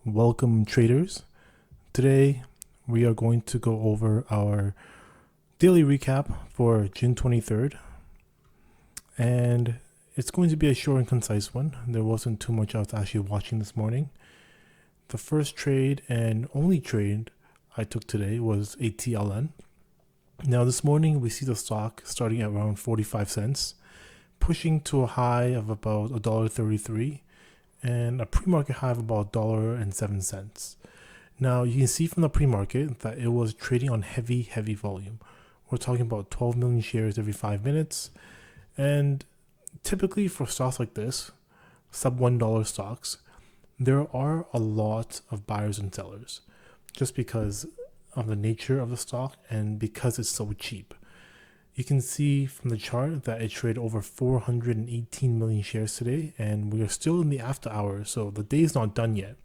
Welcome, traders. Today we are going to go over our daily recap for June 23rd, and it's going to be a short and concise one. There wasn't too much I was actually watching this morning. The first trade and only trade I took today was ATLN. Now, this morning we see the stock starting at around 45 cents, pushing to a high of about $1.33 and a pre-market high of about $1.07. Now, you can see from the pre-market that it was trading on heavy volume. We're talking about 12 million shares every 5 minutes. And typically for stocks like this, sub $1 stocks, there are a lot of buyers and sellers just because of the nature of the stock and because it's so cheap. You can see from the chart that it traded over 418 million shares today, and we are still in the after hours, so the day is not done yet.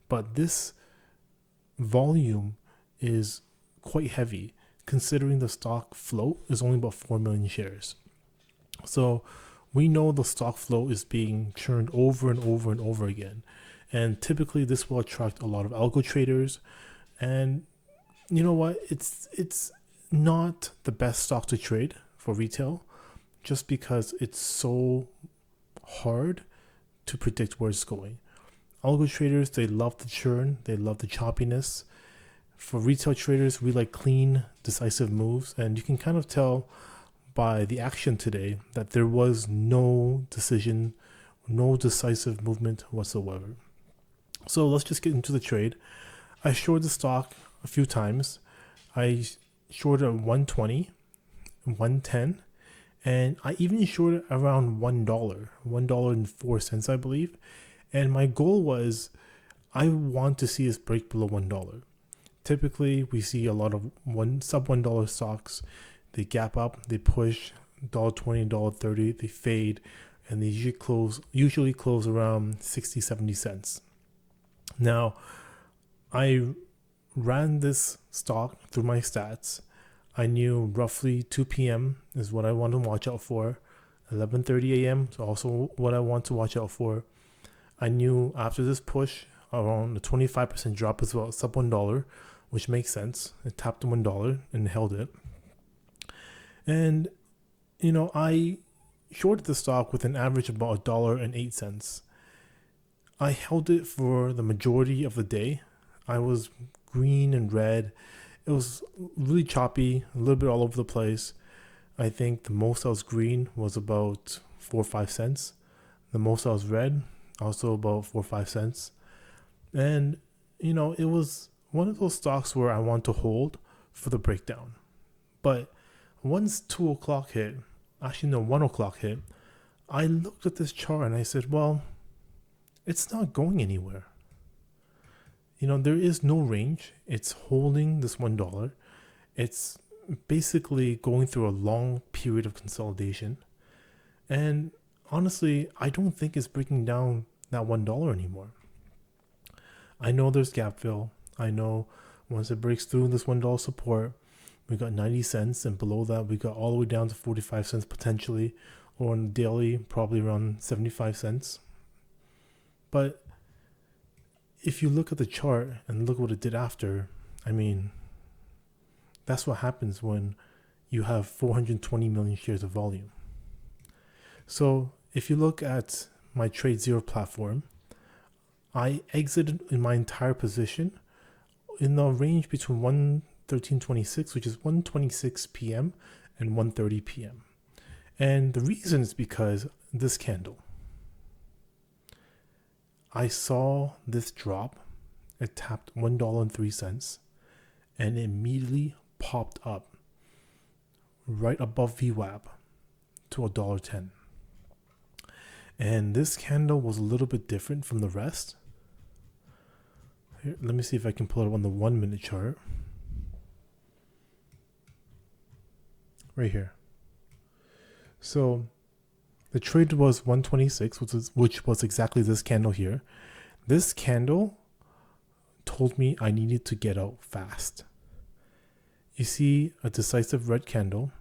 But this volume is quite heavy considering the stock float is only about 4 million shares. So we know the stock float is being churned over and over and over again. And typically this will attract a lot of algo traders. And you know what? It's not the best stock to trade for retail just because it's so hard to predict where it's going. Algo traders, they love the churn, they love the choppiness. For retail traders, we like clean, decisive moves, and you can kind of tell by the action today that there was no decision, no decisive movement whatsoever. So let's just get into the trade. I shorted the stock a few times. I shorted at 120, 110, and I even shorted around $1.04, I believe. And my goal was I want to see us break below $1. Typically, we see a lot of sub $1 stocks. They gap up, they push $1.20, $1.30, they fade, and they usually close around 60, 70 cents. Now, I ran this stock through my stats. I knew roughly 2 p.m. is what I want to watch out for. 11:30 a.m. is also what I want to watch out for. I knew after this push, around a 25% drop as well, sub $1, which makes sense. It tapped $1 and held it. And, I shorted the stock with an average of about $1.08. I held it for the majority of the day. I was green and red. It was really choppy, a little bit all over the place. I think the most I was green was about 4 or 5 cents. The most I was red, also about 4 or 5 cents. And, it was one of those stocks where I want to hold for the breakdown. But once 2 o'clock hit, 1 o'clock hit, I looked at this chart and I said, well, it's not going anywhere. There is no range. It's holding this $1. It's basically going through a long period of consolidation. And honestly, I don't think it's breaking down that $1 anymore. I know there's gap fill. I know once it breaks through this $1 support, we got 90 cents, and below that we got all the way down to 45 cents potentially, or on the daily, probably around 75 cents. But if you look at the chart and look what it did after, that's what happens when you have 420 million shares of volume. So if you look at my Trade Zero platform, I exited in my entire position in the range between 1:13.26, which is 1:26 p.m. and 1:30 p.m. And the reason is because this candle. I saw this drop. It tapped $1.03 and it immediately popped up right above VWAP to $1.10. And this candle was a little bit different from the rest. Here, let me see if I can pull it up on the 1 minute chart. Right here. So the trade was 126, which was exactly this candle here. This candle told me I needed to get out fast. You see a decisive red candle,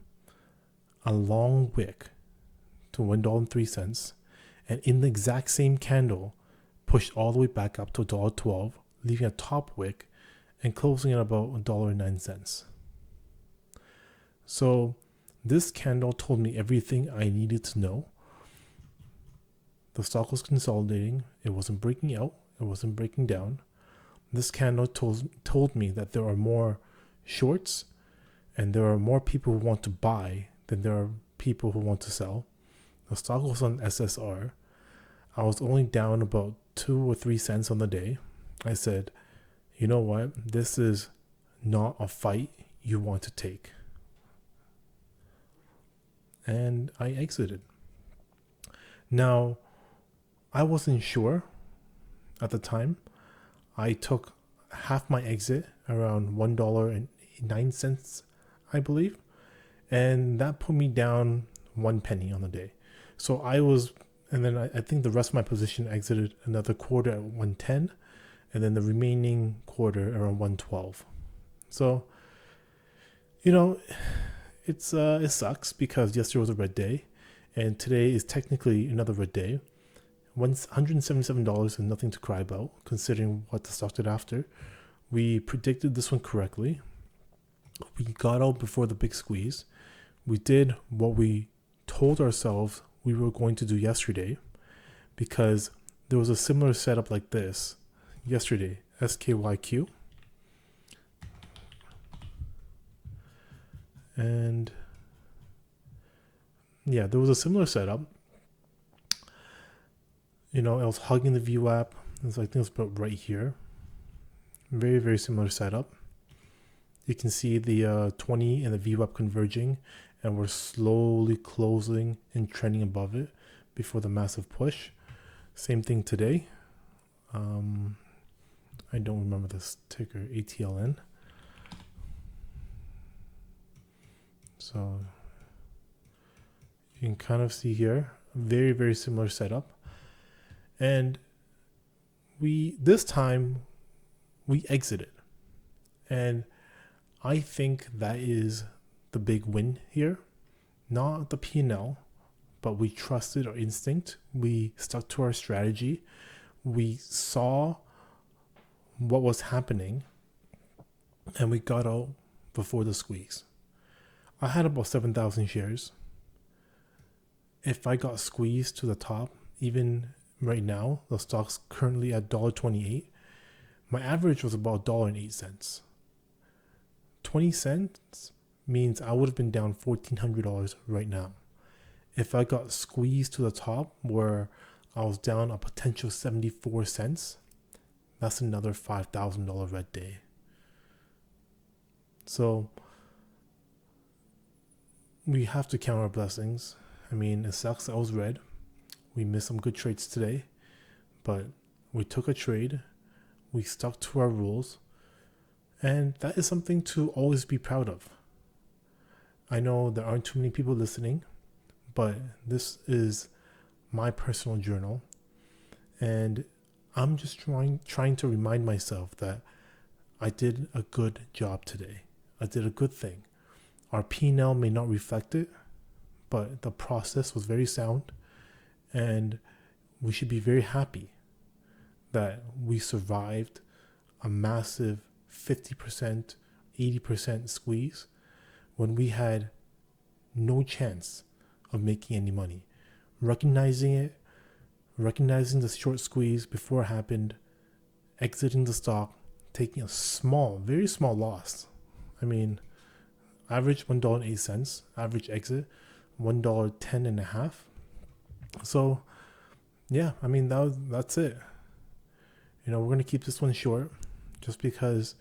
a long wick to $1.03, and in the exact same candle, pushed all the way back up to $1.12, leaving a top wick and closing at about $1.09. So this candle told me everything I needed to know. The stock was consolidating. It wasn't breaking out. It wasn't breaking down. This candle told me that there are more shorts and there are more people who want to buy than there are people who want to sell. The stock was on SSR. I was only down about 2 or 3 cents on the day. I said, you know what? This is not a fight you want to take. And I exited. Now, I wasn't sure at the time. I took half my exit around $1.09, I believe. And that put me down 1 penny on the day. So and then I think the rest of my position exited another quarter at 110, and then the remaining quarter around 112. So, it sucks because yesterday was a red day, and today is technically another red day. $177 is nothing to cry about, considering what the stock did after. We predicted this one correctly. We got out before the big squeeze. We did what we told ourselves we were going to do yesterday, because there was a similar setup like this yesterday, SKYQ. And yeah, there was a similar setup. I was hugging the VWAP. I think it was about right here. Very, very similar setup. You can see the 20 and the VWAP converging, and we're slowly closing and trending above it before the massive push. Same thing today. I don't remember this ticker, ATLN. So you can kind of see here, very, very similar setup. And this time we exited. And I think that is the big win here. Not the P&L, but we trusted our instinct. We stuck to our strategy. We saw what was happening, and we got out before the squeeze. I had about 7,000 shares. If I got squeezed to the top, even right now, the stock's currently at $1.28. My average was about $1.08. 20 cents means I would have been down $1,400 right now. If I got squeezed to the top where I was down a potential 74 cents, that's another $5,000 red day. So we have to count our blessings. I mean, it sucks that I was red. We missed some good trades today, but we took a trade. We stuck to our rules, and that is something to always be proud of. I know there aren't too many people listening, but this is my personal journal, and I'm just trying to remind myself that I did a good job today. I did a good thing. Our P&L may not reflect it, but the process was very sound, and we should be very happy that we survived a massive 50%, 80% squeeze when we had no chance of making any money. Recognizing it, recognizing the short squeeze before it happened, exiting the stock, taking a small, very small loss. I mean, average $1.08, average exit $1.10.5. So yeah, I mean, that's it. We're going to keep this one short just because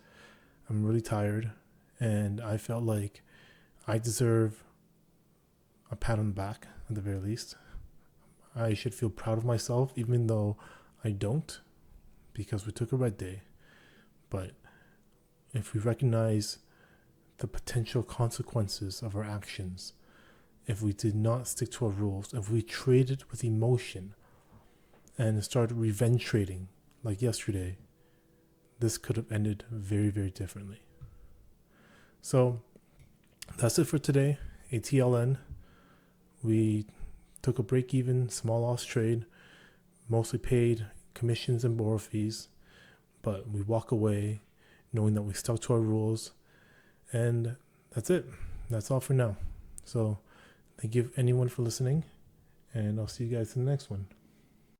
I'm really tired, and I felt like I deserve a pat on the back at the very least. I should feel proud of myself, even though I don't, because we took a red day. But if we recognize the potential consequences of our actions, if we did not stick to our rules, if we traded with emotion and started revenge trading like yesterday, this could have ended very, very differently. So that's it for today. ATLN. We took a break-even, small loss trade, mostly paid, commissions and borrow fees, but we walk away knowing that we stuck to our rules, and that's it. That's all for now. So thank you anyone for listening, and I'll see you guys in the next one.